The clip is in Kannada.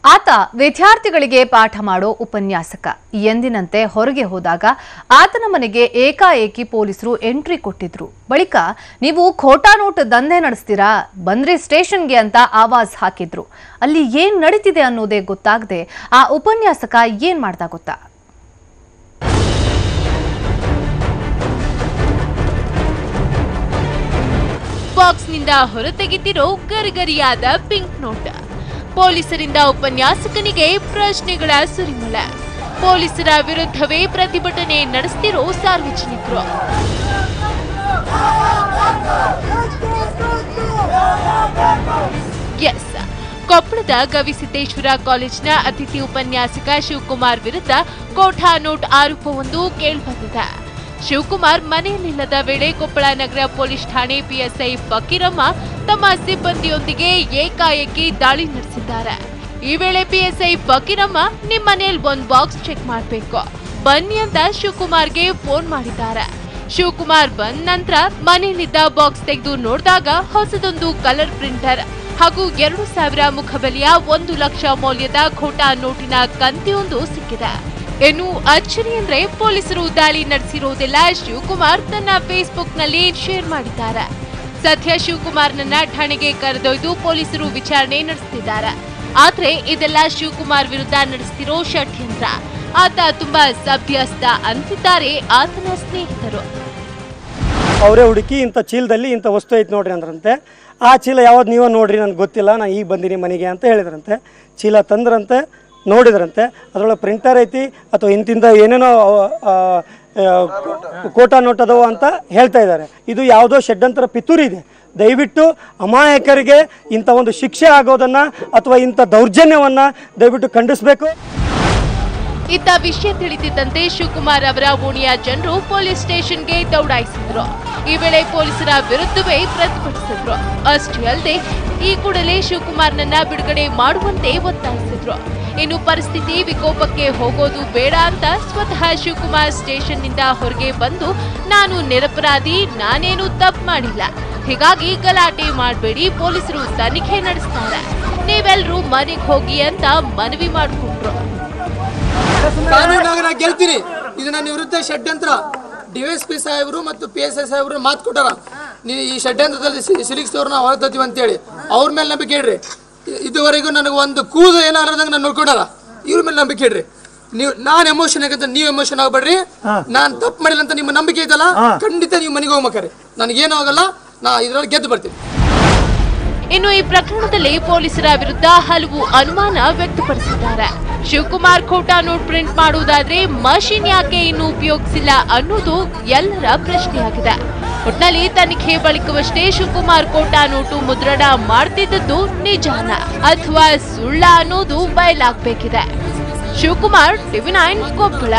ಆತ ವಿದ್ಯಾರ್ಥಿಗಳಿಗೆ ಪಾಠ ಮಾಡೋ ಉಪನ್ಯಾಸಕ. ಎಂದಿನಂತೆ ಹೊರಗೆ ಹೋದಾಗ ಆತನ ಮನೆಗೆ ಏಕಾಏಕಿ ಪೊಲೀಸರು ಎಂಟ್ರಿ ಕೊಟ್ಟಿದ್ರು. ಬಳಿಕ ನೀವು ಖೋಟಾ ನೋಟ್ ದಂಧೆ ನಡೆಸ್ತೀರಾ, ಬಂದ್ರಿ ಸ್ಟೇಷನ್ಗೆ ಅಂತ ಆವಾಜ್ ಹಾಕಿದ್ರು. ಅಲ್ಲಿ ಏನ್ ನಡೀತಿದೆ ಅನ್ನೋದೇ ಗೊತ್ತಾಗದೆ ಆ ಉಪನ್ಯಾಸಕ ಏನ್ ಮಾಡ್ದ ಗೊತ್ತಾ? ಬಾಕ್ಸ್ನಿಂದ ಹೊರತೆಗೆದಿರೋ ಗರಿಗರಿಯಾದ ಪಿಂಕ್ ನೋಟ್. ಪೊಲೀಸರಿಂದ ಉಪನ್ಯಾಸಕನಿಗೆ ಪ್ರಶ್ನೆಗಳ ಸುರಿಮಳ. ಪೊಲೀಸರ ವಿರುದ್ಧವೇ ಪ್ರತಿಭಟನೆ ನಡೆಸುತ್ತಿರೋ ಸಾರ್ವಜನಿಕರು. ಎಸ್, ಕೊಪ್ಪಳದ ಗವಿಸಿದ್ದೇಶ್ವರ ಕಾಲೇಜಿನ ಅತಿಥಿ ಉಪನ್ಯಾಸಕ ಶಿವಕುಮಾರ್ ವಿರುದ್ಧ ಖೋಟಾ ನೋಟ್ ಆರೋಪವೊಂದು ಕೇಳಿಬಂದಿದೆ. ಶಿವಕುಮಾರ್ ಮನೆಯಲ್ಲಿಲ್ಲದ ವೇಳೆ ಕೊಪ್ಪಳ ನಗರ ಪೊಲೀಸ್ ಠಾಣೆ ಪಿಎಸ್ಐ ಫಕೀರಮ್ಮ ತಮ್ಮ ಸಿಬ್ಬಂದಿಯೊಂದಿಗೆ ಏಕಾಏಕಿ ದಾಳಿ ನಡೆಸಿದ್ದಾರೆ. ಈ ವೇಳೆ ಪಿಎಸ್ಐ ಫಕೀರಮ್ಮ ನಿಮ್ಮ ಮನೆಯಲ್ಲಿ ಒಂದು ಬಾಕ್ಸ್ ಚೆಕ್ ಮಾಡಬೇಕು, ಬನ್ನಿ ಅಂತ ಶಿವಕುಮಾರ್ಗೆ ಫೋನ್ ಮಾಡಿದ್ದಾರೆ. ಶಿವಕುಮಾರ್ ಬಂದ ನಂತರ ಮನೆಯಲ್ಲಿದ್ದ ಬಾಕ್ಸ್ ತೆಗೆದು ನೋಡಿದಾಗ ಹೊಸದೊಂದು ಕಲರ್ ಪ್ರಿಂಟರ್ ಹಾಗೂ 2,000 ಮುಖಬೆಲೆಯ 1 ಲಕ್ಷ ಮೌಲ್ಯದ ಖೋಟಾ ನೋಟಿನ ಕಂತಿಯೊಂದು ಸಿಕ್ಕಿದೆ. ಇನ್ನು ಅಚ್ಚರಿ ಅಂದ್ರೆ ಪೊಲೀಸರು ದಾಳಿ ನಡೆಸಿರುವುದೆಲ್ಲ ಶಿವಕುಮಾರ್ ತನ್ನ ಫೇಸ್ಬುಕ್ನಲ್ಲಿ ಶೇರ್ ಮಾಡಿದ್ದಾರೆ. ಸದ್ಯ ಶಿವಕುಮಾರ್ನನ್ನ ಠಾಣೆಗೆ ಕರೆದೊಯ್ದು ಪೊಲೀಸರು ವಿಚಾರಣೆ ನಡೆಸುತ್ತಿದ್ದಾರೆ. ಆದ್ರೆ ಇದೆಲ್ಲ ಶಿವಕುಮಾರ್ ವಿರುದ್ಧ ನಡೆಸ್ತಿರೋ ಷಡ್ಯಂತ್ರ. ಆತ ತುಂಬಾ ಸಭ್ಯಸ್ಥ ಅಂತಿದ್ದಾರೆ ಆತನ ಸ್ನೇಹಿತರು. ಅವರೇ ಹುಡುಕಿ ಇಂಥ ಚೀಲದಲ್ಲಿ ಇಂಥ ವಸ್ತು ಐತೆ ನೋಡ್ರಿ ಅಂದ್ರಂತೆ. ಆ ಚೀಲ ಯಾವ್ದು ನೀವೇ ನೋಡ್ರಿ, ನನಗೆ ಗೊತ್ತಿಲ್ಲ, ನಾನು ಈಗ ಬಂದೀನಿ ಮನೆಗೆ ಅಂತ ಹೇಳಿದ್ರಂತೆ. ಚೀಲ ತಂದ್ರಂತೆ, ನೋಡಿದ್ರಂತೆ, ಅದರೊಳಗೆ ಪ್ರಿಂಟರ್ ಐತಿ ಅಥವಾ ಇಂತಿಂದ ಏನೇನೋ ಖೋಟಾ ನೋಟ್ ಅದಾವ ಅಂತ ಹೇಳ್ತಾ ಇದ್ದಾರೆ. ಇದು ಯಾವುದೋ ಷಡ್ಯಂತ್ರ ಪಿತೂರಿ ಇದೆ. ದಯವಿಟ್ಟು ಅಮಾಯಕರಿಗೆ ಇಂಥ ಒಂದು ಶಿಕ್ಷೆ ಆಗೋದನ್ನು ಅಥವಾ ಇಂಥ ದೌರ್ಜನ್ಯವನ್ನು ದಯವಿಟ್ಟು ಖಂಡಿಸಬೇಕು. ಇತ್ತ ವಿಷಯ ತಿಳಿದಿದ್ದಂತೆ ಶಿವಕುಮಾರ್ ಅವರ ಓಣಿಯ ಜನರು ಪೊಲೀಸ್ ಸ್ಟೇಷನ್ಗೆ ದೌಡಾಯಿಸಿದ್ರು. ಈ ವೇಳೆ ಪೊಲೀಸರ ವಿರುದ್ಧವೇ ಪ್ರತಿಭಟಿಸಿದ್ರು. ಅಷ್ಟೇ ಅಲ್ಲದೆ ಈ ಕೂಡಲೇ ಶಿವಕುಮಾರ್ನನ್ನ ಬಿಡುಗಡೆ ಮಾಡುವಂತೆ ಒತ್ತಾಯಿಸಿದ್ರು. ಇನ್ನು ಪರಿಸ್ಥಿತಿ ವಿಕೋಪಕ್ಕೆ ಹೋಗೋದು ಬೇಡ ಅಂತ ಸ್ವತಃ ಶಿವಕುಮಾರ್ ಸ್ಟೇಷನ್ನಿಂದ ಹೊರಗೆ ಬಂದು, ನಾನು ನಿರಪರಾಧಿ, ನಾನೇನು ತಪ್ಪು ಮಾಡಿಲ್ಲ, ಹೀಗಾಗಿ ಗಲಾಟೆ ಮಾಡಬೇಡಿ, ಪೊಲೀಸರು ತನಿಖೆ ನಡೆಸ್ತಾರೆ, ನೀವೆಲ್ಲರೂ ಮನೆಗೆ ಹೋಗಿ ಅಂತ ಮನವಿ ಮಾಡಿಕೊಂಡ್ರು. ಕಾನೂನಾಗ ನಾ ಗೆಲ್ತೀನಿ. ಇದು ನನ್ನ ವಿರುದ್ಧ ಷಡ್ಯಂತ್ರ. ಡಿವೈಎಸ್ಪಿ ಸಾಹೇಬರು ಮತ್ತು PSI ಸಾಹೇಬರು ಮಾತು ಕೊಟ್ಟಾರ, ನೀವು ಈ ಷಡ್ಯಂತ್ರದಲ್ಲಿ ಸಿಲುಕಿಸಿದವ್ರನ್ನ ಹೊರತೀವಿ ಅಂತೇಳಿ. ಅವ್ರ ಮೇಲೆ ನಂಬಿಕೆ ಇಡ್ರಿ. ಇದುವರೆಗೂ ನನಗೆ ಒಂದು ಕೂದು ಏನಾರದಂಗೆ ನಾನು ನೋಡ್ಕೊಂಡಾರ. ಇವ್ರ ಮೇಲೆ ನಂಬಿಕೆ ಇಡ್ರಿ. ನೀವು, ನಾನು ಎಮೋಷನ್ ಆಗತ್ತೆ, ನೀವು ಎಮೋಷನ್ ಆಗಬೇಡ್ರಿ. ನಾನು ತಪ್ಪು ಮಾಡಿಲ್ಲ ಅಂತ ನಿಮ್ಮ ನಂಬಿಕೆ ಐತಲ್ಲ, ಖಂಡಿತ ನೀವು ಮನೆಗೆ ಹೋಗ್ಬೇಕಾರೆ ನನಗೇನು ಆಗಲ್ಲ, ನಾ ಇದ್ರಲ್ಲಿ ಗೆದ್ದು ಬರ್ತೀನಿ. ಇನ್ನು ಈ ಪ್ರಕರಣದಲ್ಲಿ ಪೊಲೀಸರ ವಿರುದ್ಧ ಹಲವು ಅನುಮಾನ ವ್ಯಕ್ತಪಡಿಸಿದ್ದಾರೆ. ಶಿವಕುಮಾರ್ ಖೋಟಾ ನೋಟ್ ಪ್ರಿಂಟ್ ಮಾಡುವುದಾದ್ರೆ ಮಷೀನ್ ಯಾಕೆ ಇನ್ನೂ ಉಪಯೋಗಿಸಿಲ್ಲ ಅನ್ನೋದು ಎಲ್ಲರ ಪ್ರಶ್ನೆಯಾಗಿದೆ. ಒಟ್ನಲ್ಲಿ ತನಿಖೆ ಬಳಿಕವಷ್ಟೇ ಶಿವಕುಮಾರ್ ಖೋಟಾ ನೋಟು ಮುದ್ರಣ ಮಾಡ್ತಿದ್ದದ್ದು ನಿಜಾನ ಅಥವಾ ಸುಳ್ಳ ಅನ್ನೋದು ಬಯಲಾಗಬೇಕಿದೆ. ಶಿವಕುಮಾರ್, TV9 ಕೊಪ್ಪಳ.